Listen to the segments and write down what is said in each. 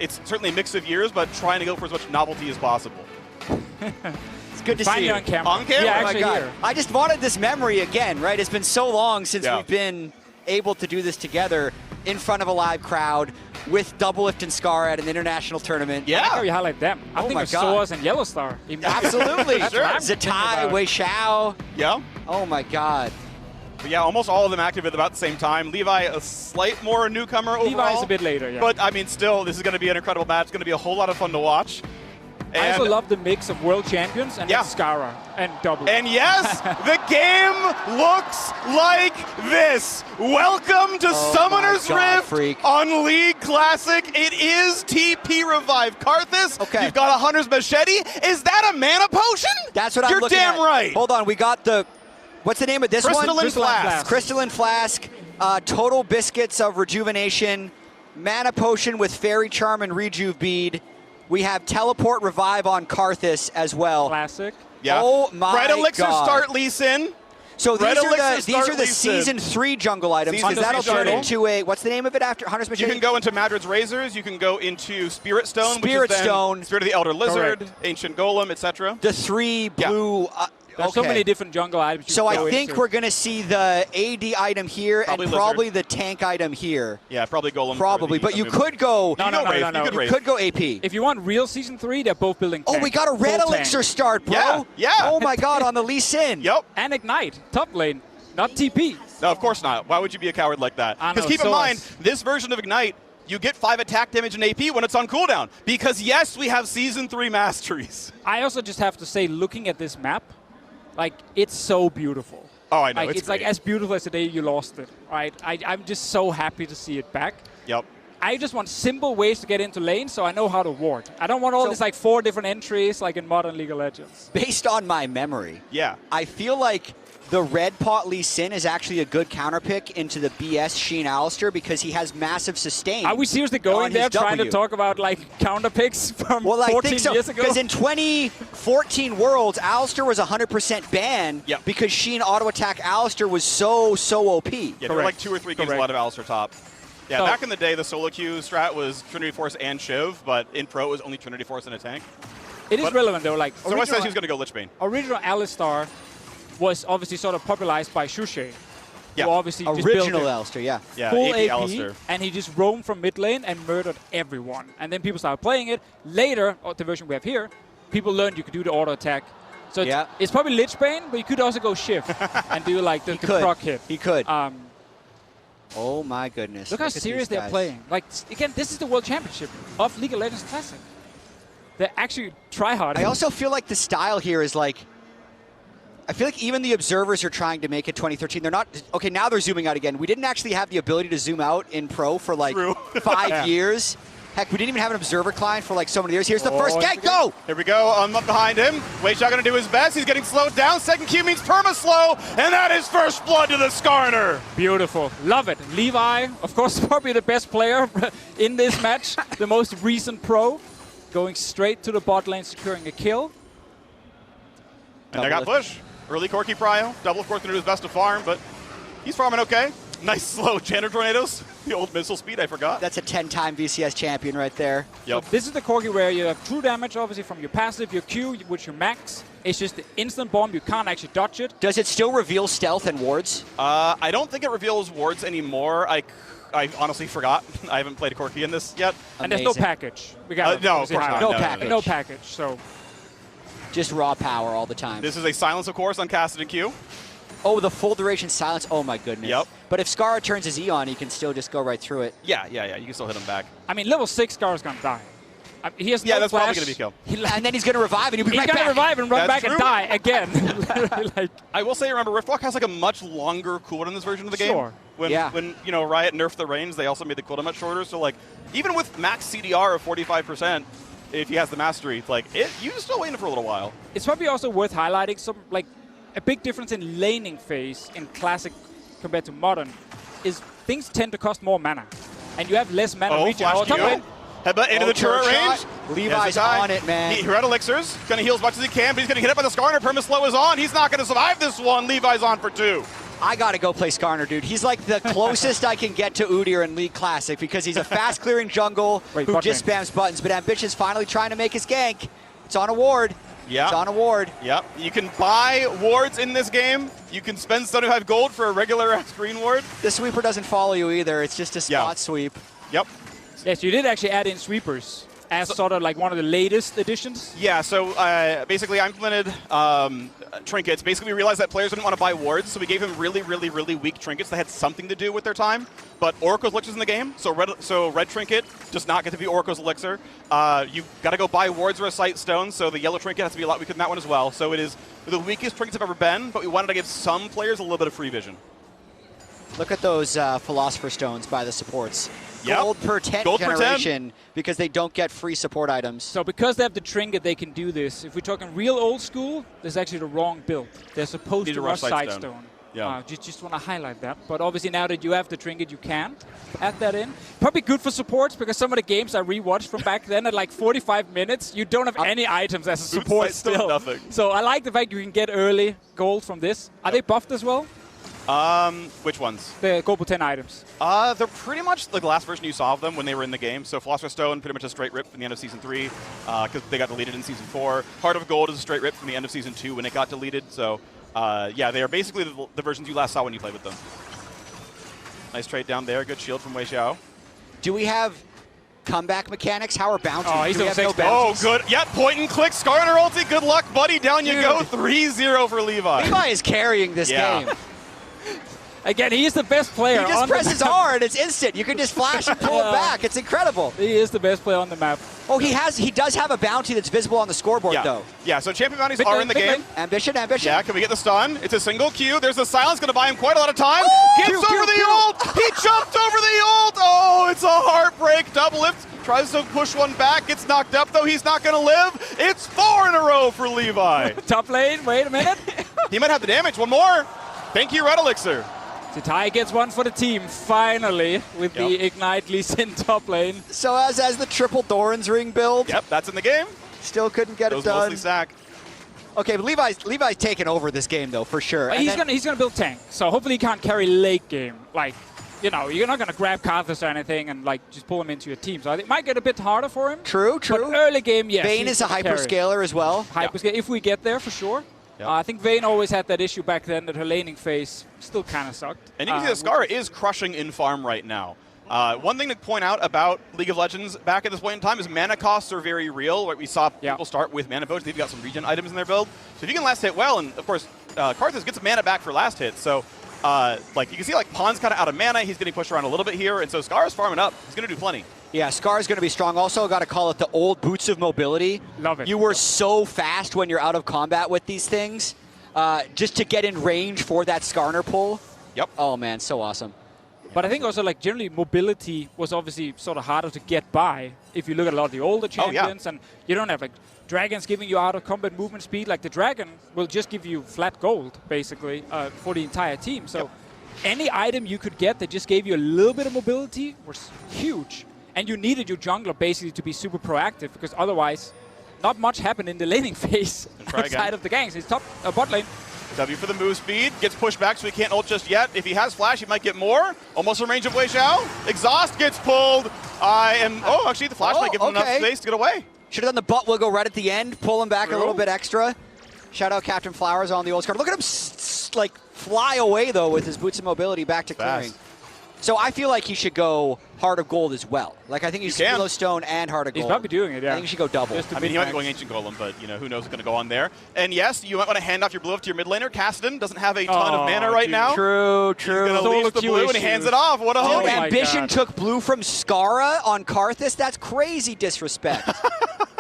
it's certainly a mix of years, but trying to go for as much novelty as possible. It's good to see you on camera. On camera? Yeah, Oh my actually God. here. I just wanted this memory again, right? It's been so long since we've been able to do this together in front of a live crowd with Double Lift and Scar at an international tournament. I like how you highlight them. I think my of God. Soaz and Yellow Star. Absolutely. Sure. Zatai, Wei Xiao. Yeah. Oh my God. But yeah, almost all of them active at about the same time. Levi, a slight more newcomer overall. Levi's a bit later, yeah. But, I mean, still, this is going to be an incredible match. It's going to be a whole lot of fun to watch. And I also love the mix of world champions and then Skara and Double. And yes, the game looks like this. Welcome to Summoner's Rift freak. on League Classic. It is TP Revive Karthus. Okay. You've got a Hunter's Machete. Is that a mana potion? That's what I'm You're looking at. damn right. Hold on, we got the, what's the name of this one? Crystalline Flask. Crystalline Flask, total biscuits of rejuvenation, mana potion with Fairy Charm and Rejuve Bead. We have Teleport Revive on Karthus as well. Classic. Yeah. Oh my Red Elixir God. start Lee Sin. So these are the Lee Sin. season 3 jungle items, Season because that'll 3 turn jungle. into a, what's the name of it after Hunter's Machete? You can go into Madrid's Razors. You can go into Spirit Stone, Spirit which is then Stone. Spirit of the Elder Lizard, Correct. Ancient Golem, etc. The 3 blue. There's so many different jungle items. You So can I go think into. we're going to see the AD item here Probably and Lizard. probably the tank item here. Yeah, probably Golem. Probably, but you could go. No, no, no, Wraith. no, no. You could You Wraith. could go AP. If you want real season 3, they're both building Oh, tank. we got a red Full elixir tank. start, bro. Yeah, yeah. Oh my God, on the Lee Sin. Yep. And Ignite, top lane, not TP. No, of course not. Why would you be a coward like that? I know, Because keep in so mind, us. this version of Ignite, you get 5 attack damage and AP when it's on cooldown. Because yes, we have Season 3 masteries. I also just have to say, looking at this map, like, it's so beautiful. Oh, I know. Like, it's like great. as beautiful as the day you lost it, right? I'm just so happy to see it back. Yep. I just want simple ways to get into lane so I know how to ward. I don't want all this like 4 different entries like in modern League of Legends. Based on my memory, Yeah. I feel like the red pot Lee Sin is actually a good counter pick into the BS Sheen Alistair because he has massive sustain. Are we seriously on going his there trying to W. talk about like counter picks from Well, I 14 think so, years ago? because in 2014 Worlds, Alistair was 100% banned because Sheen auto attack Alistair was so OP. Yeah, there were like 2 or 3 games a lot of Alistair top. Yeah, So- back in the day, the solo queue strat was Trinity Force and Shiv, but in Pro it was only Trinity Force and a tank. It is But- relevant though. Like So I said he was going to go Lich Bane. original Alistar was obviously sort of popularized by Shushay. Yeah. Who obviously just Original built it. Alistair, yeah. Yeah, Full AP AP, Alistair. and he just roamed from mid lane and murdered everyone. And then people started playing it. Later, the version we have here, people learned you could do the auto attack. So it's probably Lich Bane, but you could also go Shift and do like the proc hit. He could. Oh my goodness. Look how at serious these they're guys. playing. Like, again, this is the World Championship of League of Legends Classic. They actually try hard. I also feel like the style here is like, I feel like even the observers are trying to make it 2013. They're not, okay, now they're zooming out again. We didn't actually have the ability to zoom out in Pro for like 5 years. Heck, we didn't even have an observer client for like so many years. Here's the first gank, go! Here we go, up behind him. Wei Xiao going to do his best. He's getting slowed down. Second Q means perma-slow, and that is first blood to the Skarner. Beautiful. Love it. Levi, of course, probably the best player in this match. The most recent pro. Going straight to the bot lane, securing a kill. And they got push. Early Corki Prio. Double, of course, going to do his best to farm, but he's farming okay. Nice slow Janitor Tornadoes. The old missile speed, I forgot. That's a 10-time VCS champion right there. Yep. So this is the Corki where you have true damage, obviously, from your passive, your Q, which you max. It's just the instant bomb. You can't actually dodge it. Does it still reveal stealth and wards? I don't think it reveals wards anymore. I honestly forgot. I haven't played a Corki in this yet. And there's no package. We got no, of course not. No package. No package. So just raw power all the time. This is a silence, of course, on casted and Q. Oh, the full duration silence. Oh my goodness. Yep. But if Scar turns his E on, he can still just go right through it. Yeah. You can still hit him back. I mean, level 6 Scar's gonna die. He has no that's flash. probably going to be kill. And then he's going to revive, and he'll be right He's back. gonna revive and run That's back and true. die again. Like, I will say, remember, Riftwalk has like a much longer cooldown in this version of the game. Sure. When Riot nerfed the range, they also made the cooldown much shorter. So like, even with max CDR of 45%, if he has the mastery, like you're still waiting for a little while. it's probably also worth highlighting some like a big difference in laning phase in Classic compared to Modern is things tend to cost more mana, and you have less mana reaching flash our top Q. lane. Headbutt into the turret range. Levi's on it, man. He red elixirs. Going to heal as much as he can, but he's going to get hit by the Skarner. Perma-slow is on. He's not going to survive this one. Levi's on for 2. I got to go play Skarner, dude. He's like the closest I can get to Udyr in League Classic because he's a fast-clearing jungle who just spams buttons. But Ambition's finally trying to make his gank. It's on a ward. Yeah. It's on a ward. Yep. You can buy wards in this game. You can spend 75 gold for a regular green ward. The sweeper doesn't follow you either. It's just a spot sweep. Yep. Yes, you did actually add in sweepers as sort of like one of the latest additions. Yeah, so basically I implemented trinkets. Basically we realized that players didn't want to buy wards, so we gave them really, really, really weak trinkets that had something to do with their time. But Oracle's Elixir's in the game, so red trinket does not get to be Oracle's Elixir. You've got to go buy wards or a sight stone, so the yellow trinket has to be a lot weaker than that one as well. So it is the weakest trinkets have ever been, but we wanted to give some players a little bit of free vision. Look at those Philosopher Stones by the supports. Yep. Gold per 10 Gold per generation 10. because they don't get free support items. So because they have the trinket, they can do this. If we're talking real old school, there's actually the wrong build. They're supposed to rush Sightstone. Yeah. Just want to highlight that. But obviously now that you have the trinket, you can add that in. Probably good for supports because some of the games I rewatched from back then at like 45 minutes, you don't have any items as a support still. Nothing. So I like the fact you can get early gold from this. Are they buffed as well? Which ones? The gold per 10 items. They're pretty much like the last version you saw of them when they were in the game. So Philosopher's Stone, pretty much a straight rip from the end of Season 3, because they got deleted in Season 4. Heart of Gold is a straight rip from the end of Season 2 when it got deleted. So, yeah, they are basically the versions you last saw when you played with them. Nice trade down there. Good shield from Wei Xiao. Do we have comeback mechanics? How are bounties? Oh, he's Do we on have no 6 bounties? Oh, good. Yeah, point and click. Skarner ulti. Good luck, buddy. Down you go. 3-0 for Levi. Levi is carrying this game. Again, he is the best player. He just presses R and it's instant. You can just flash and pull it back. It's incredible. He is the best player on the map. Oh, he does have a bounty that's visible on the scoreboard, though. Yeah, so champion bounties are in the game. Ambition. Yeah, can we get the stun? It's a single Q. There's the silence, going to buy him quite a lot of time. Gets over the ult. He jumped over the ult. Oh, it's a heartbreak. Double lift. Tries to push one back. Gets knocked up, though. He's not going to live. It's 4 in a row for Levi. Top lane. Wait a minute. He might have the damage. One more. Thank you, Red Elixir. Zitai gets one for the team, finally, with the Ignite Lee Sin top lane. So as the triple Doran's Ring build. Yep, that's in the game. Still couldn't get it done. Mostly sack. Okay, but Levi's taking over this game, though, for sure. He's gonna build tank, so hopefully he can't carry late game. Like, you know, you're not gonna grab Karthus or anything and like just pull him into your team. So I think it might get a bit harder for him. True. But early game, yes. Vayne is a hyperscaler as well. Hyperscaler, if we get there, for sure. I think Vayne always had that issue back then that her laning phase still kind of sucked. And you can see that Skara is crushing in farm right now. One thing to point out about League of Legends back at this point in time is mana costs are very real. We saw people start with mana boats. They've got some regen items in their build. So if you can last hit well, and of course, Karthus gets mana back for last hit. So like you can see like Pawn's kind of out of mana. He's getting pushed around a little bit here. And so Skara's farming up. He's going to do plenty. Yeah, Scar's going to be strong. Also, got to call it the old boots of mobility. Love it. You were so fast when you're out of combat with these things. Just to get in range for that Skarner pull. Yep. Oh, man, so awesome. But I think also, like, generally mobility was obviously sort of harder to get by if you look at a lot of the older champions. And you don't have, like, dragons giving you out-of-combat movement speed. Like, the dragon will just give you flat gold, basically, for the entire team. So any item you could get that just gave you a little bit of mobility was huge. And you needed your jungler, basically, to be super proactive, because otherwise not much happened in the laning phase outside of the ganks. He's top bot lane. W for the move speed. Gets pushed back, so he can't ult just yet. If he has flash, he might get more. Almost in range of Wei Xiao. Exhaust gets pulled. Oh, actually, the flash might give him enough space to get away. Should have done the butt wiggle right at the end. Pull him back a little bit extra. Shout out Captain Flowers on the old card. Look at him like fly away, though, with his boots of mobility back to clearing. So I feel like he should go Heart of Gold as well. Like, I think he's Yellowstone and Heart of Gold. He's probably doing it, I think he should go double. I mean, he might be going Ancient Golem, but, you know, who knows what's going to go on there. And, yes, you might want to hand off your blue up to your mid laner. Kassadin doesn't have a ton of mana right now. True. He's going to leave the blue, and he hands it off. What a homie. Ambition took blue from Skara on Karthus. That's crazy disrespect.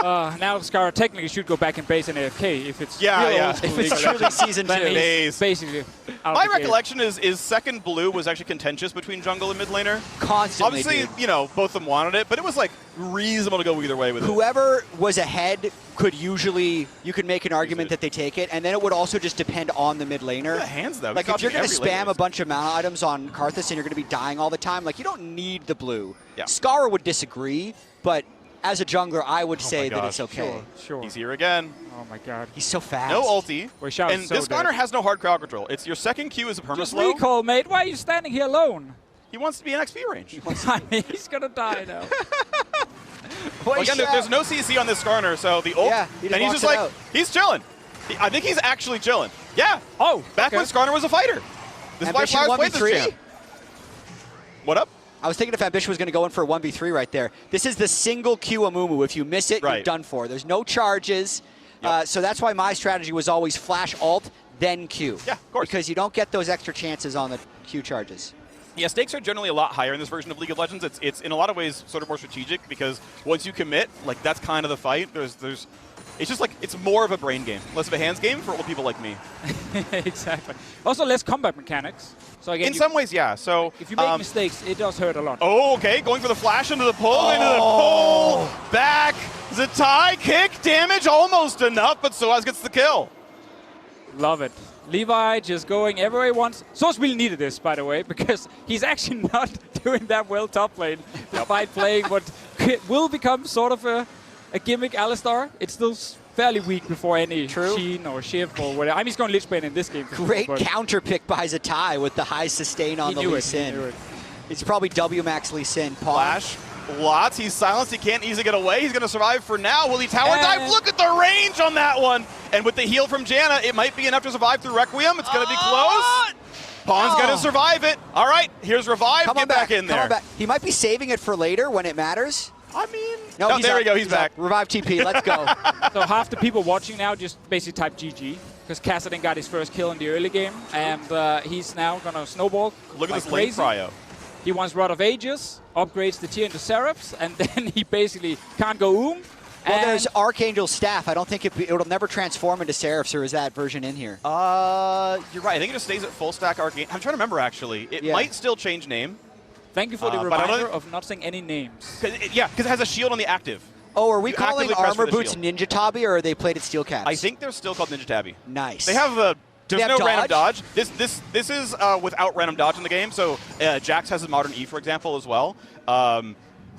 Now Skara technically should go back in base and AFK if it's if it's truly Season 2. Basically. My recollection is second blue was actually contentious between jungle and mid laner. Constantly. Obviously, you know, both of them wanted it, but it was like reasonable to go either way with it. Whoever was ahead could usually, you could make an argument that they take it, and then it would also just depend on the mid laner. The hands, though. Like, if you're going to spam a bunch of mana items on Karthus and you're going to be dying all the time, like, you don't need the blue. Yeah. Skara would disagree, but as a jungler, I would say that it's okay. Sure. He's here again. Oh my god. He's so fast. No ulti. And this Garner has no hard crowd control. It's your second Q is a perma Just slow. recall, mate. Why are you standing here alone? He wants to be in XP range. I mean, he's gonna die now. Well, again, there's no CC on this Garner, so the ult, and he's just like, he's chilling. I think he's actually chilling. Yeah. Oh, back when Skarner was a fighter. This is why Flowers played this champ. What up? I was thinking if Ambition was going to go in for a 1v3 right there. This is the single Q Amumu. If you miss it, you're done for. There's no charges. So that's why my strategy was always flash alt, then Q. Yeah, of course. Because you don't get those extra chances on the Q charges. Yeah, stakes are generally a lot higher in this version of League of Legends. It's in a lot of ways sort of more strategic because once you commit, like that's kind of the fight. It's just like, it's more of a brain game, less of a hands game for old people like me. Exactly. Also, less combat mechanics. So again, in some ways, yeah. So if you make mistakes, it does hurt a lot. Oh, okay. Going for the flash into the pull, back. Zatai kick damage, almost enough, but Soaz gets the kill. Love it. Levi just going everywhere he wants. Soaz really needed this, by the way, because he's actually not doing that well top lane, despite playing what will become sort of a gimmick Alistar. It's still fairly weak before any Sheen or Shiv or whatever. I mean, he's going Lich Bane in this game. Great counter pick by Zatai with the high sustain on the Lee Sin. It's probably W max Lee Sin. Flash. Lots. He's silenced. He can't easily get away. He's going to survive for now. Will he tower dive? Look at the range on that one. And with the heal from Janna, it might be enough to survive through Requiem. It's going to be close. Pawn's going to survive it. All right, here's Revive. Get back in there. He might be saving it for later when it matters. I mean, no, there we go. He's back. Revive TP. Let's go. So half the people watching now just basically type GG because Kassadin got his first kill in the early game, and he's now going to snowball. Look at this lane cryo. He wants Rod of Ages, upgrades the tier into Seraphs, and then he basically can't go Well, there's Archangel's Staff. I don't think it'll never transform into Seraphs, or is that version in here? You're right. I think it just stays at full stack Archangel. I'm trying to remember, actually. It might still change name. Thank you for the reminder of not saying any names. Because it has a shield on the active. Oh, are we calling Armor Boots Ninja Tabby, or are they played at Steel Caps? I think they're still called Ninja Tabby. Nice. They have the... There's no random dodge. This is without random dodge in the game. So Jax has his Modern E, for example, as well.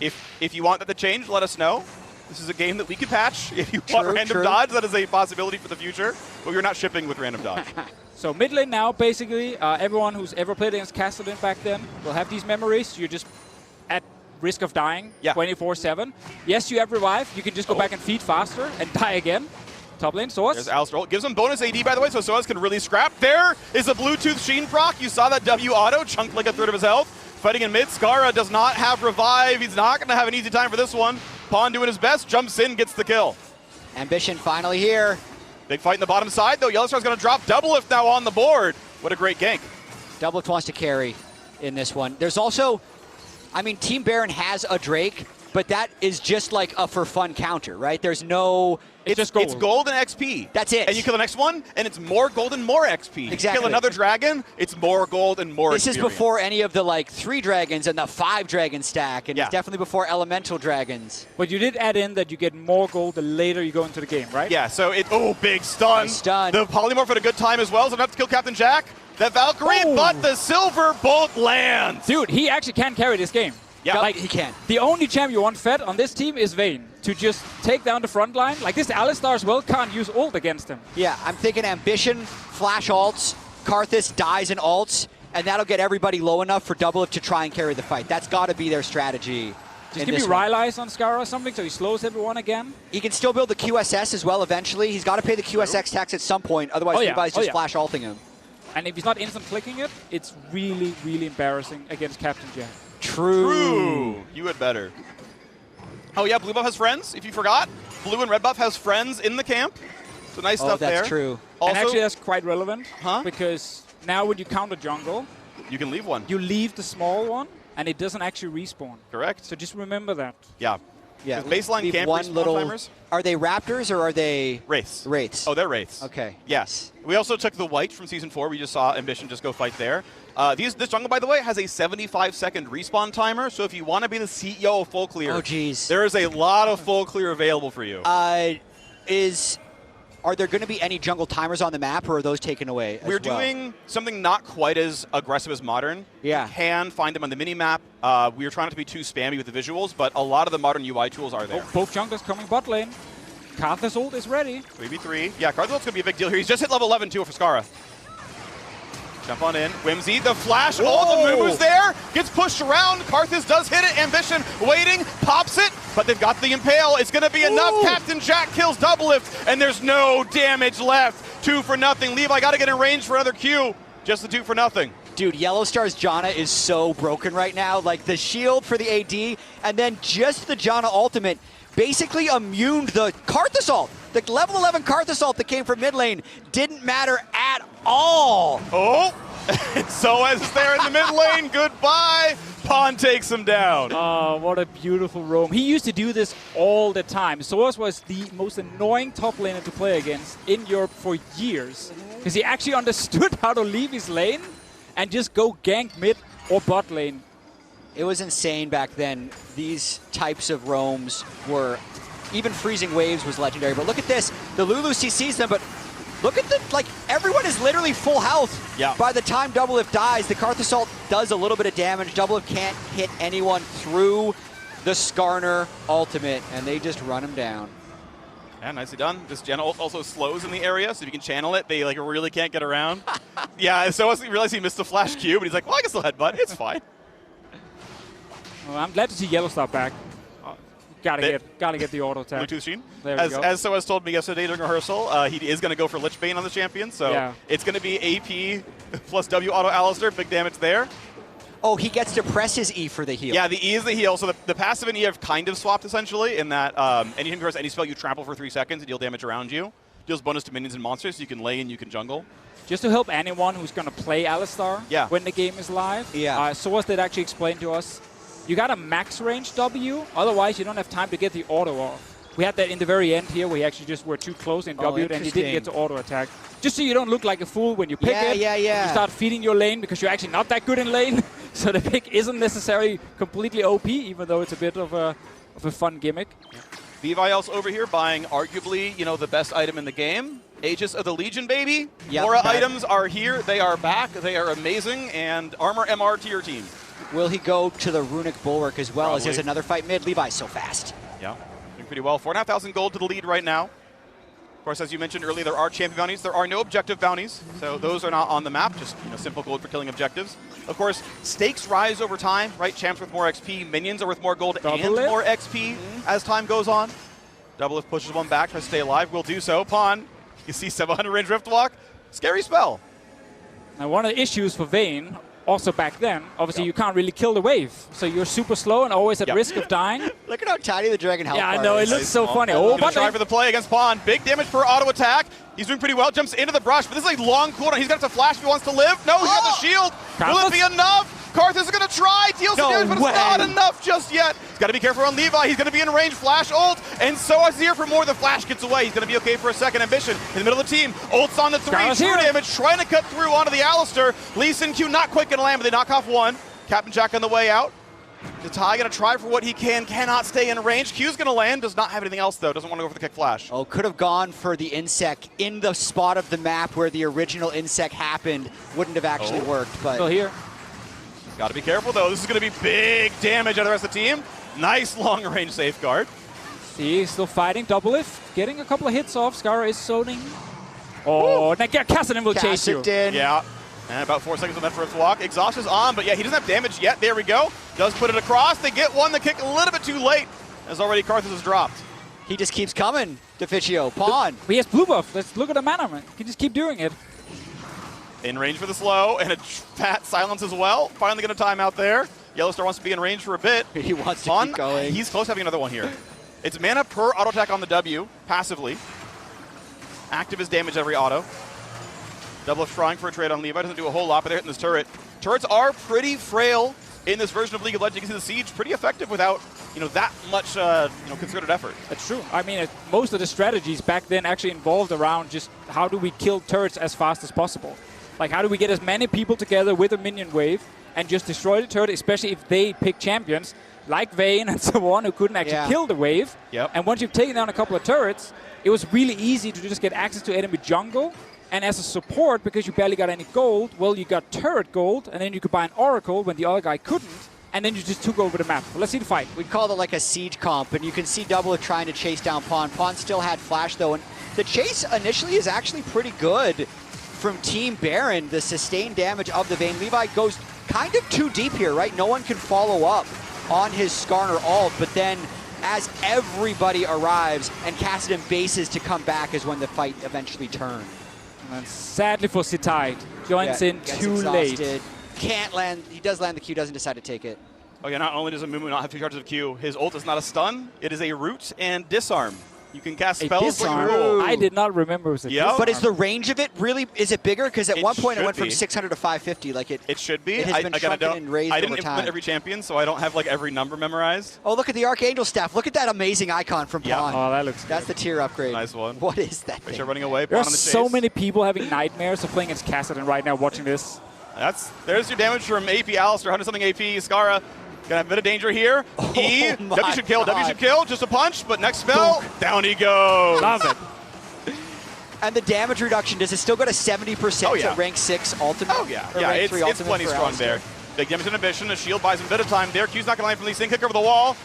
If you want that to change, let us know. This is a game that we can patch. If you want random dodge, that is a possibility for the future. But we're not shipping with random dodge. So mid lane now, basically, everyone who's ever played against Kassadin back then will have these memories. You're just at risk of dying 24/7. Yes, you have Revive. You can just go back and feed faster and die again. Top lane, Soaz. There's Alistar. Gives him bonus AD, by the way, so Soaz can really scrap. There is a Bluetooth Sheen proc. You saw that W auto, chunked like a third of his health. Fighting in mid, Skara does not have Revive. He's not going to have an easy time for this one. Pawn doing his best, jumps in, gets the kill. Ambition finally here. Big fight in the bottom side, though. Yellowstar's going to drop Doublelift now on the board. What a great gank. Doublelift wants to carry in this one. There's also, I mean, Team Baron has a Drake, but that is just like a for fun counter, right? There's no... It's just gold. It's gold and XP. That's it. And you kill the next one, and it's more gold and more XP. Exactly. You kill another dragon, it's more gold and more This is before any of the, like, 3 dragons and the 5 dragon stack, and it's definitely before elemental dragons. But you did add in that you get more gold the later you go into the game, right? Yeah, so it... Oh, big stun. Nice stun. The Polymorph at a good time as well, so enough to kill Captain Jack. That Valkyrie, but the silver bolt lands. Dude, he actually can carry this game. Yeah, like, he can. The only champ you want fed on this team is Vayne to just take down the front line. Like this Alistar as well can't use ult against him. Yeah, I'm thinking Ambition, flash alts, Karthus dies in alts, and that'll get everybody low enough for Doublelift to try and carry the fight. That's got to be their strategy. Just give me Rylai's on Skara or something so he slows everyone again. He can still build the QSS as well eventually. He's got to pay the QSX tax at some point, otherwise Levi's just flash alting him. And if he's not instant clicking it, it's really, really embarrassing against Captain Jack. True. You had better. Oh yeah, blue buff has friends, if you forgot. Blue and red buff has friends in the camp. So nice stuff there. That's true. Also, and actually that's quite relevant, because now when you counter jungle, you can leave one. You leave the small one, and it doesn't actually respawn. Correct. So just remember that. Yeah. Yeah. Baseline camp respawn timers. Are they Raptors or are they... Wraiths. Wraiths. Oh, they're Wraiths. Okay. Yes. We also took the white from Season 4. We just saw Ambition just go fight there. This jungle, by the way, has a 75-second respawn timer, so if you want to be the CEO of full clear, there is a lot of full clear available for you. are there going to be any jungle timers on the map, or are those taken away as We're well? doing something not quite as aggressive as Modern. Yeah. You can find them on the mini-map. We are trying not to be too spammy with the visuals, but a lot of the Modern UI tools are there. Oh, both junglers coming bot lane. Karthus ult is ready. 3v3. Yeah, Karthus ult's going to be a big deal here. He's just hit level 11 too for Skara. Jump on in. Whimsy, the flash. Oh, the Muumu's there. Gets pushed around. Karthus does hit it. Ambition waiting. Pops it. But they've got the Impale. It's going to be enough. Captain Jack kills Doublelift. And there's no damage left. 2 for nothing. Levi got to get in range for another Q. Just the 2 for nothing. Dude, Yellowstar's Janna is so broken right now. Like the shield for the AD, and then just the Janna ultimate basically immuned the Karthus ult. The level 11 Karthus ult that came from mid lane didn't matter at all. Oh, so as there in the mid lane, goodbye. Pawn takes him down. Oh, what a beautiful roam. He used to do this all the time. Soaz was the most annoying top laner to play against in Europe for years. Because he actually understood how to leave his lane and just go gank mid or bot lane. It was insane back then. These types of roams were, even freezing waves was legendary. But look at this, the Lulu CCs them, but look at the, like, everyone is literally full health. Yeah. By the time Doublelift dies, the Karthus ult does a little bit of damage. Doublelift can't hit anyone through the Skarner ultimate, and they just run him down. Yeah, nicely done. This Gen ult also slows in the area, so if you can channel it, they like really can't get around. Yeah, so he realized he missed the flash Q, but he's like, well, I can still headbutt. It's fine. Well, I'm glad to see Yellowstar back. Gotta get the auto attack. Bluetooth Sheen. There we go. As Soaz told me yesterday during rehearsal, he is going to go for Lich Bane on the champion, so it's going to be AP plus W auto Alistair, big damage there. Oh, he gets to press his E for the heal. Yeah, the E is the heal. So the passive and E have kind of swapped essentially in that anytime you press any spell, you trample for 3 seconds and deal damage around you. Deals bonus to minions and monsters, so you can lane, you can jungle. Just to help anyone who's going to play Alistar when the game is live, Soaz did actually explain to us, you got a max range W, otherwise you don't have time to get the auto off. We had that in the very end here, where he actually just were too close in W and he didn't get to auto attack. Just so you don't look like a fool when you pick it. You start feeding your lane because you're actually not that good in lane. So the pick isn't necessarily completely OP, even though it's a bit of a fun gimmick. Levi also over here buying arguably, the best item in the game. Aegis of the Legion, baby. Yep, Aura items are here. They are back. They are amazing. And armor MR to your team. Will he go to the Runic Bulwark as well, as Probably. there's another fight mid? Levi's so fast. Yeah, doing pretty well. 4,500 gold to the lead right now. Of course, as you mentioned earlier, there are champion bounties. There are no objective bounties, so those are not on the map, just simple gold for killing objectives. Of course, stakes rise over time, right? Champs with more XP, minions are with more gold and more XP as time goes on. Doublelift pushes one back, tries to stay alive, will do so. Pawn, you see 700 range Riftwalk, scary spell. Now one of the issues for Vayne, also back then, obviously you can't really kill the wave. So you're super slow and always at risk of dying. Look at how tiny the Dragon Health bar I know, it is. looks so funny. Oh, but try for the play against Pawn. Big damage per auto attack. He's doing pretty well, jumps into the brush, but this is a long cooldown. He's got to flash if he wants to live. No, he got the shield. Will it be enough? Karthus is going to try, deals some damage, but it's not enough just yet. He's got to be careful on Levi. He's going to be in range, flash ult, and so is here for more. The flash gets away. He's going to be okay for a second. Ambition in the middle of the team. Ult's on the 3, true damage, trying to cut through onto the Alistair. Lee Sin Q not quite going to land, but they knock off one. Captain Jack on the way out. Tatai going to try for what he can, cannot stay in range. Q's going to land, does not have anything else though, doesn't want to go for the kick flash. Oh, could have gone for the insect in the spot of the map where the original insect happened. Wouldn't have actually worked, but... Still here. Got to be careful though, this is going to be big damage out of the rest of the team. Nice long range safeguard. See, he's still fighting. Doublelift, getting a couple of hits off. Skara is zoning. Oh, now Kassadin will chase you. Yeah. And about 4 seconds left for his walk. Exhaust is on, but yeah, he doesn't have damage yet. There we go. Does put it across. They get one. The kick a little bit too late, as already Karthus has dropped. He just keeps coming, Deficio. Pawn. He has blue buff. Let's look at the mana, man. He can just keep doing it. In range for the slow, and a fat silence as well. Finally going to time out there. Yellowstar wants to be in range for a bit. He wants to keep going. He's close to having another one here. It's mana per auto attack on the W, passively. Active is damage every auto. Doublelift trying for a trade on Levi. Doesn't do a whole lot, but they're hitting this turret. Turrets are pretty frail in this version of League of Legends. You can see the siege pretty effective without that much concerted effort. That's true. I mean, most of the strategies back then actually involved around just how do we kill turrets as fast as possible. Like, how do we get as many people together with a minion wave and just destroy the turret, especially if they pick champions. like Vayne and so on, who couldn't actually kill the wave. And once you've taken down a couple of turrets, it was really easy to just get access to enemy jungle. And as a support, because you barely got any gold, well, you got turret gold, and then you could buy an oracle when the other guy couldn't, and then you just took over the map. Well, let's see the fight. We called it like a siege comp, and you can see Double trying to chase down Pawn. Pawn still had flash, though, and the chase initially is actually pretty good from Team Baron. The sustained damage of the Vayne. Levi goes kind of too deep here, right? No one can follow up on his Skarner ult, but then as everybody arrives and Kassadin bases to come back is when the fight eventually turned. And sadly for Sitai, joins in too late. Can't land. He does land the Q, doesn't decide to take it. Oh yeah, not only does Amumu not have 2 charges of Q, his ult is not a stun, it is a root and disarm. You can cast spells like you roll. I did not remember it was a disarm. But is the range of it really, is it bigger? Because at one point it went from 600 to 550. Like it should be. It has been shrunken and raised I didn't over time. implement every champion, so I don't have like every number memorized. Oh, look at the Archangel staff. Look at that amazing icon from Pawn. Oh, that looks That's good. the tier upgrade. Nice one. What is that thing? They're running away. There are Pawn on the so chase. many people having nightmares of playing against Kassadin right now watching this. There's your damage from AP Alistair, 100-something AP. Skara gonna have a bit of danger here. W should kill, W should kill. Just a punch, but next spell, down he goes. Love it. And the damage reduction, does it still go to 70% at rank 6 ultimate? Oh yeah, Or yeah, rank 3 it's ultimate plenty for strong Alistair? there. Big damage inhibition, a shield buys him a bit of time there. Q's not gonna land from Lee Sin, kick over the wall.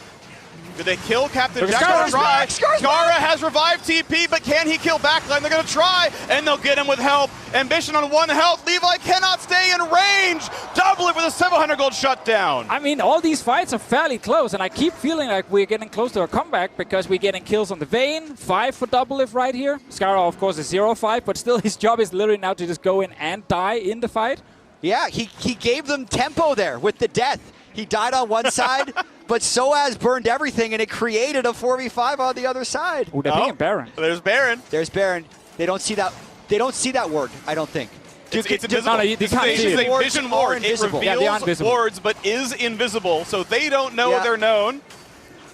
Did they kill Captain Jack? Skara's back! Skara has revived TP, but can he kill backline? They're gonna try, and they'll get him with help. Ambition on 1 health. Levi cannot stay in range. Double it with a 700 gold shutdown. I mean, all these fights are fairly close, and I keep feeling like we're getting close to a comeback because we're getting kills on the Vayne, 5 for double lift right here. Skara, of course, is 0-5, but still his job is literally now to just go in and die in the fight. Yeah, he gave them tempo there with the death. He died on one side, but Soaz burned everything, and it created a 4v5 on the other side. Oh, they're being Baron. There's Baron. There's Baron. They don't see that. They don't see that word, I don't think. It's invisible. No, you can't see It's it. a vision ward. It invisible. Yeah, they are reveals invisible. wards, but is invisible, so they don't know they're known.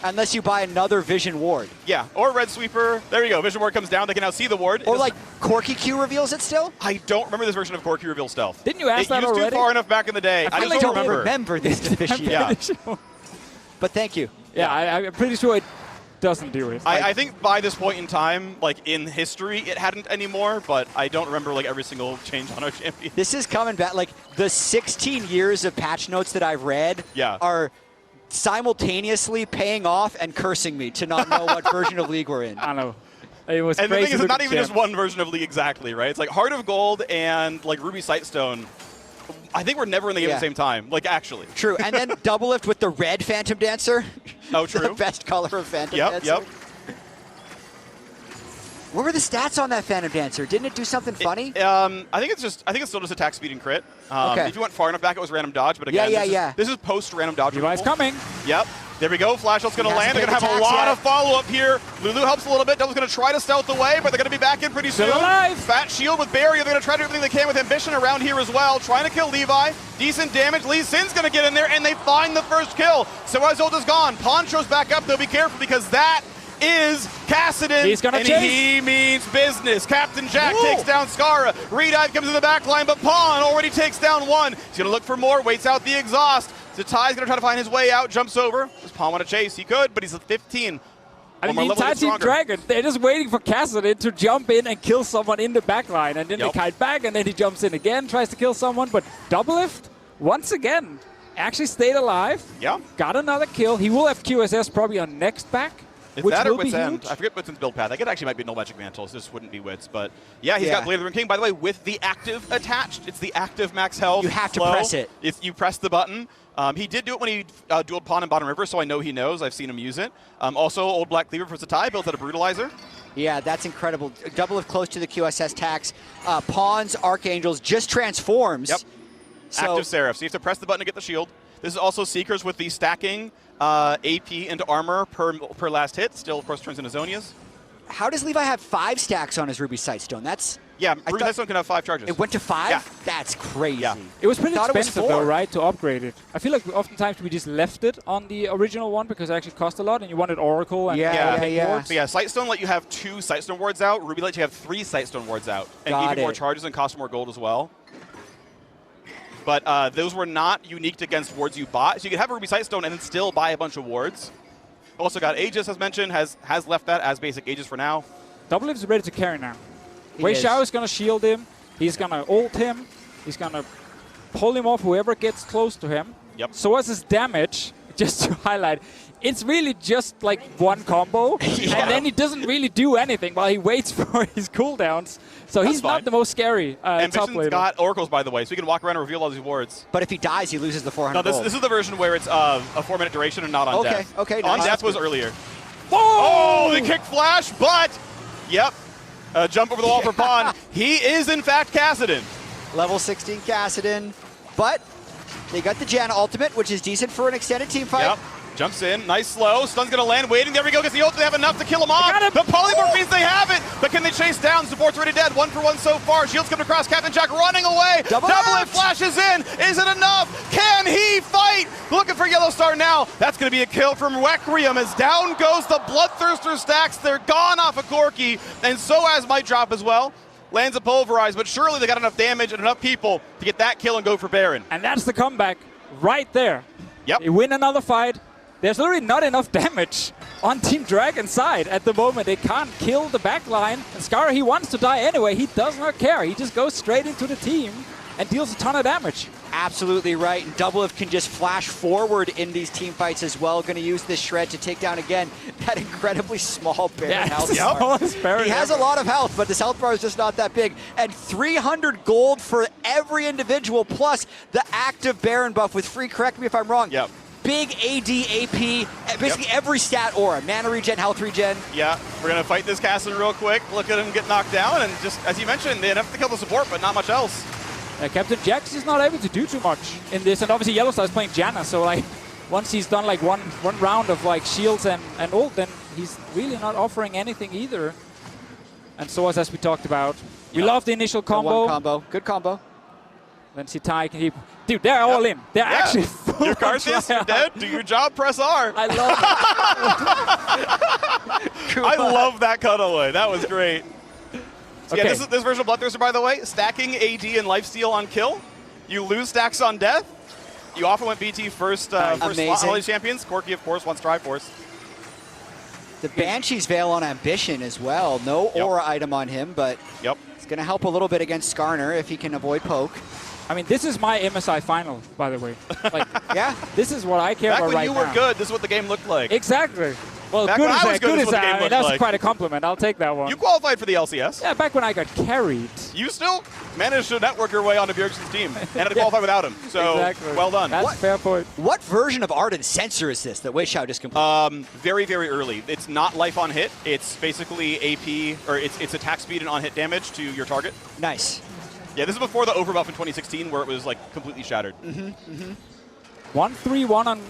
Unless you buy another vision ward. Yeah, or Red Sweeper. There you go. Vision ward comes down. They can now see the ward. Or like Corki Q reveals it still? I don't remember this version of Corki reveal stealth. Didn't you ask that It used already? too far enough back in the day. I I feel just like don't you remember. this deficiency. Yeah. But thank you. Yeah, I'm pretty sure it doesn't do it. I think by this point in time, like in history, it hadn't anymore, but I don't remember like every single change on our champion. This is coming back. Like the 16 years of patch notes that I've read are simultaneously paying off and cursing me to not know what version of League we're in. I know. It was And the crazy thing is, it's not even champ. just one version of League exactly, right? It's like Heart of Gold and like Ruby Sightstone. I think we're never in the game at the same time, like actually. True, and then double lift with the red Phantom Dancer. Oh, true. The best color of Phantom Dancer. Yep. What were the stats on that Phantom Dancer? Didn't it do something funny? I think it's still just attack speed and crit. Okay. If you went far enough back, it was random dodge. But again, this is post random dodge. Levi's coming. Yep. There we go. Flash out's going to He land. hasn't They're going to have a paid lot attacks of follow-up here. Lulu helps a little bit. Double's going to try to stealth away, but they're going to be back in pretty soon. Still alive. Fat shield with barrier. They're going to try to do everything they can with ambition around here as well. Trying to kill Levi. Decent damage. Lee Sin's going to get in there, and they find the first kill. Soaz ult is gone. Poncho's back up. They'll be careful because that is Kassadin, He's gonna and chase. he means business. Captain Jack takes down Skara. Relive comes in the back line, but Pawn already takes down one. He's going to look for more, waits out the exhaust. Zatai's going to try to find his way out, jumps over. Does Pawn want to chase? He could, but he's at 15. I mean, the entire Team Dragon, they're just waiting for Kassadin to jump in and kill someone in the back line. And then they kite back, and then he jumps in again, tries to kill someone. But double lift, once again, actually stayed alive. Yeah. Got another kill. He will have QSS probably on next back. It's which that or will be Wits End. huge. I forget Wits End's build path. I think it actually might be No Magic Mantle, so this wouldn't be Wits. But yeah, he's got Blade of the Ring King, by the way, with the active attached. It's the active max health. You have to flow. press it. If you press the button. He did do it when he dueled Pawn in Bottom River, so I know he knows. I've seen him use it. Also, Old Black Cleaver for Zatai, built out a Brutalizer. Yeah, that's incredible. Double lift close to the QSS tax. Pawns, Archangels, just transforms. Yep. So, Active Seraph. So you have to press the button to get the shield. This is also Seekers with the stacking AP into armor per last hit. Still, of course, turns into Zonias. how does Levi have 5 stacks on his Ruby Sightstone? That's Ruby Sightstone can have 5 charges. It went to 5? Yeah. That's crazy. Yeah. It was pretty Thought it was expensive, though, 4. right, to upgrade it. I feel like oftentimes we just left it on the original one because it actually cost a lot, and you wanted Oracle and But yeah, Sightstone let you have 2 Sightstone wards out. Ruby let you have 3 Sightstone wards out. And Got gave you more it. charges and cost more gold as well. but those were not unique against wards you bought. So you could have a Ruby Sightstone and then still buy a bunch of wards. Also got Aegis, as mentioned, has left that as basic Aegis for now. Double is ready to carry now. Wei Xiao is going to shield him. He's going to ult him. He's going to pull him off whoever gets close to him. Yep. So as his damage, just to highlight, it's really just like one combo, and then he doesn't really do anything while he waits for his cooldowns. So he's not the most scary top Ambition's laner. got oracles, by the way, so he can walk around and reveal all these wards. But if he dies, he loses the 400 No, gold. this is the version where it's a 4-minute duration and not on death. Okay, On nice. death was earlier. Oh! Oh, the kick flash, but, yep, jump over the wall for Pawn. He is, in fact, Kassadin. Level 16 Kassadin, but they got the Janna ultimate, which is decent for an extended team fight. Yep. Jumps in, nice slow. Stun's gonna land, waiting. There we go. Gets the ult. They have enough to kill him off. The polymorph means they have it, but can they chase down? Support's already dead. 1 for 1 so far. Shields coming across. Captain Jack running away. Double it flashes in. Is it enough? Can he fight? Looking for Yellow Star now. That's gonna be a kill from Requiem as down goes the Bloodthirster stacks. They're gone off of Corki, and so has Might Drop as well. Lands a pulverize, but surely they got enough damage and enough people to get that kill and go for Baron. And that's the comeback right there. Yep. They win another fight. There's literally not enough damage on Team Dragon's side at the moment. They can't kill the backline. And Scar, he wants to die anyway. He does not care. He just goes straight into the team and deals a ton of damage. Absolutely right. And Doublelift can just flash forward in these team fights as well. Going to use this shred to take down again that incredibly small Baron health bar. He has a lot of health, but this health bar is just not that big. And 300 gold for every individual, plus the active Baron buff with free, correct me if I'm wrong. Yep. Big AD, AP, basically every stat aura. Mana regen, health regen. Yeah, we're going to fight this Kassadin real quick. Look at him get knocked down, and just, as you mentioned, they enough to kill the support, but not much else. Captain Jax is not able to do too much in this, and obviously Yellowstar is playing Janna, so like once he's done like one round of like shields and ult, then he's really not offering anything either. And so as we talked about, we love the initial combo. One combo, good combo. Then Sitai can keep. Dude, they're all in. They're actually full. Your card this, you're dead. Do your job, press R. I love it. I love that cutaway. That was great. So Okay. yeah, this version of Bloodthirster, by the way, stacking AD and lifesteal on kill. You lose stacks on death. You often went BT first Holiday Champions. Corki, of course, wants Triforce. The Banshee's Veil on Ambition as well. No aura item on him, but it's going to help a little bit against Skarner if he can avoid poke. I mean, this is my MSI final, by the way. Like, yeah, this is what I care Back about when right you now. were good, this is what the game looked like. Exactly. Well, Back good when as I was that. good, Good this as is what the that. game I mean, looked that's like. quite a compliment. I'll take that one. You qualified for the LCS. Yeah, back when I got carried. You still managed to network your way onto Bjergsen's team and had to qualify without him. So, Exactly. well done. That's a fair point. What version of Ardent Sensor is this that Wei Xiao just completed? Very, very early. It's not life on hit. It's basically AP, or it's attack speed and on hit damage to your target. Nice. Yeah, this is before the overbuff in 2016 where it was like completely shattered. 1-3-1 on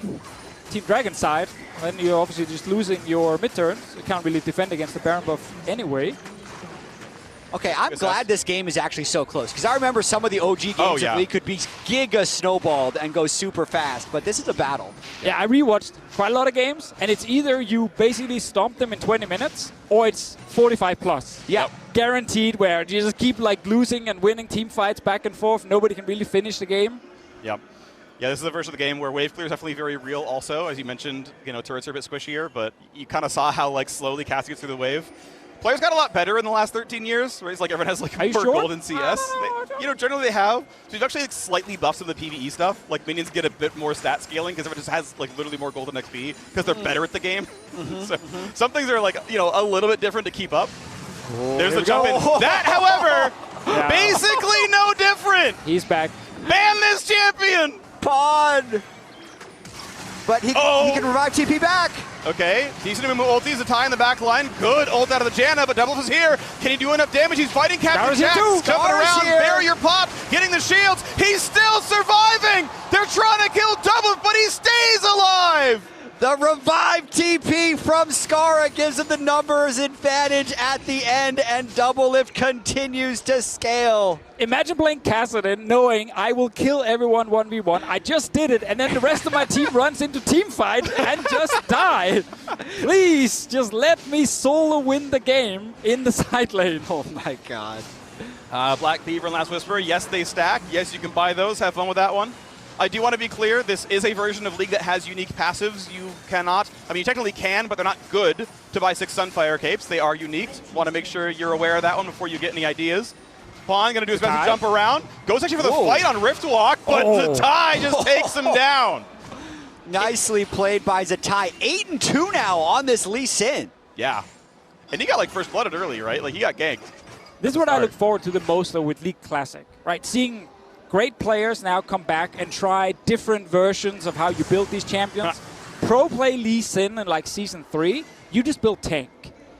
Team Dragon side. Then you're obviously just losing your mid-turns. You can't really defend against the Baron buff anyway. Okay, I'm glad this game is actually so close, because I remember some of the OG games of League could be giga snowballed and go super fast, but this is a battle. Yeah, I rewatched quite a lot of games, and it's either you basically stomp them in 20 minutes, or it's 45 plus. Yeah. Guaranteed, where you just keep like losing and winning team fights back and forth. Nobody can really finish the game. Yep. Yeah, this is the version of the game where wave clear is definitely very real also. As you mentioned, turrets are a bit squishier, but you kind of saw how like slowly Cass gets through the wave. Players got a lot better in the last 13 years, right? It's like everyone has like more gold in CS. Generally they have. So you've actually like slightly buffed some of the PvE stuff. Like minions get a bit more stat scaling because everyone just has like literally more gold and XP because they're better at the game. So some things are like, a little bit different to keep up. There's the jump in. That, however, basically no different. He's back. Ban this champion! Pod! But he can revive TP back. Okay, decent move ulti, Zatai in the back line. Good ult out of the Janna, but Double is here. Can he do enough damage? He's fighting Captain Jax. Jumping around, barrier pop, getting the shields. He's still surviving. They're trying to kill Double, but he stays alive. The revive TP from Skara gives him the numbers advantage at the end, and Doublelift continues to scale. Imagine playing Kassadin knowing I will kill everyone 1v1. I just did it, and then the rest of my team runs into team fight and just die. Please, just let me solo win the game in the side lane. Oh my god. Black Cleaver and Last Whisperer, yes, they stack. Yes, you can buy those. Have fun with that one. I do want to be clear, this is a version of League that has unique passives. You cannot, I mean, you technically can, but they're not good to buy 6 Sunfire Capes. They are unique. Want to make sure you're aware of that one before you get any ideas. Pawn going to do his best to jump around. Goes actually for the fight on Riftwalk, but Zatai just takes him down. Nicely played by Zatai. 8-2 now on this Lee Sin. Yeah. And he got like first blooded early, right? Like he got ganked. This is what I look forward to the most though with League Classic, right? Seeing great players now come back and try different versions of how you build these champions. Pro play Lee Sin in like Season 3, you just built tank.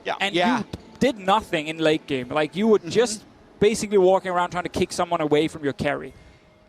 Yeah. And you did nothing in late game. Like you were just basically walking around trying to kick someone away from your carry.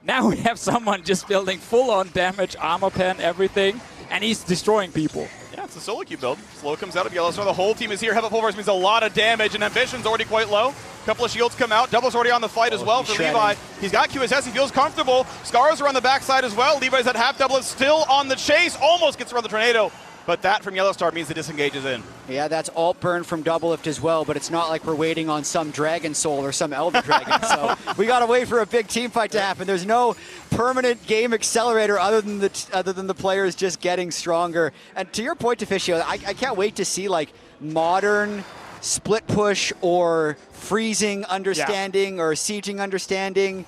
Now we have someone just building full-on damage, armor pen, everything, and he's destroying people. Yeah, it's a solo queue build. Slow comes out of Yellowstone. The whole team is here. Heavy Pulverize means a lot of damage, and Ambition's already quite low. Couple of shields come out. Double's already on the fight as well for Levi. He's got QSS. He feels comfortable. Scars are on the backside as well. Levi's at half double. Is still on the chase. Almost gets around the tornado. But that from Yellowstar means the disengage is in. Yeah, that's alt burn from Doublelift as well, but it's not like we're waiting on some Dragon Soul or some Elder Dragon. So we got to wait for a big team fight to happen. There's no permanent game accelerator other than the players just getting stronger. And to your point, Deficio, I can't wait to see like modern split push or freezing understanding or sieging understanding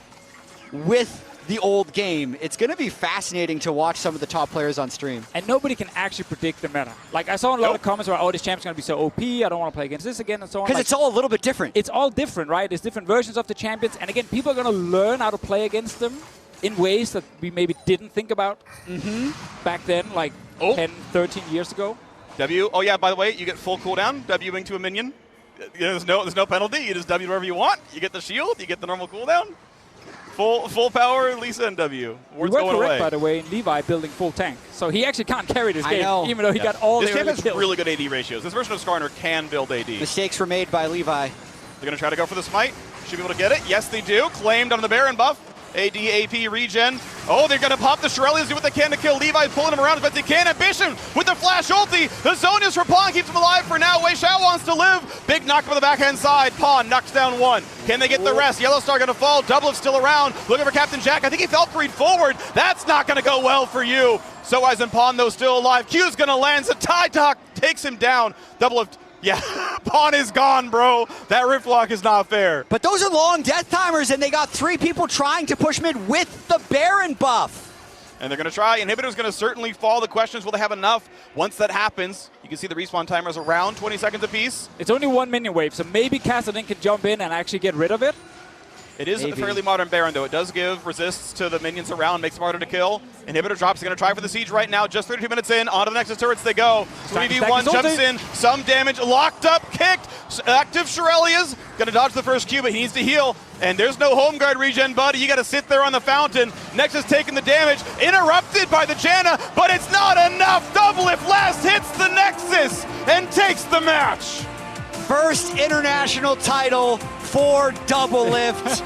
with the old game. It's going to be fascinating to watch some of the top players on stream. And nobody can actually predict the meta. Like I saw a lot of comments about, oh, this champ's going to be so OP, I don't want to play against this again, and so on. Because like, it's all a little bit different. It's all different, right? There's different versions of the champions. And again, people are going to learn how to play against them in ways that we maybe didn't think about back then, like 10, 13 years ago. W, oh yeah, by the way, you get full cooldown, W-ing to a minion. There's no penalty, you just W wherever you want. You get the shield, you get the normal cooldown. Full power, Lisa and W. We were correct, by the way, in Levi building full tank. So he actually can't carry this game, even though he got all the early kills. This champ has really good AD ratios. This version of Skarner can build AD. Mistakes were made by Levi. They're going to try to go for the smite. Should be able to get it. Yes, they do. Claimed on the Baron buff. AD, AP, regen. Oh, they're going to pop the Shirelias, do what they can to kill Levi, pulling him around as best they can. Ambition with the flash ulti. The Zonius for Pawn keeps him alive for now. Wei Xiao wants to live. Big knock on the backhand side. Pawn knocks down one. Can they get the rest? Yellowstar going to fall. Doublelift still around. Looking for Captain Jack. I think he Valkyried forward. That's not going to go well for you. So as in Pawn, though, still alive. Q's going to land. Zatai Talk takes him down. Doublelift. Yeah, Pawn is gone, bro. That Riftwalk is not fair. But those are long death timers, and they got 3 people trying to push mid with the Baron buff. And they're going to try. Inhibitor's going to certainly fall. The question is, will they have enough? Once that happens, you can see the respawn timers around 20 seconds apiece. It's only 1 minion wave, so maybe Kassadin can jump in and actually get rid of it. It is a fairly modern Baron, though. It does give resists to the minions around, makes them harder to kill. Inhibitor drops, going to try for the siege right now. Just 32 minutes in, onto the Nexus turrets they go. 3v1 jumps in, some damage, locked up, kicked. Active Shirelias, going to dodge the first Q, but he needs to heal. And there's no home guard regen, buddy. You got to sit there on the fountain. Nexus taking the damage, interrupted by the Janna, but it's not enough. Doublelift last hits the Nexus and takes the match. First international title for Doublelift.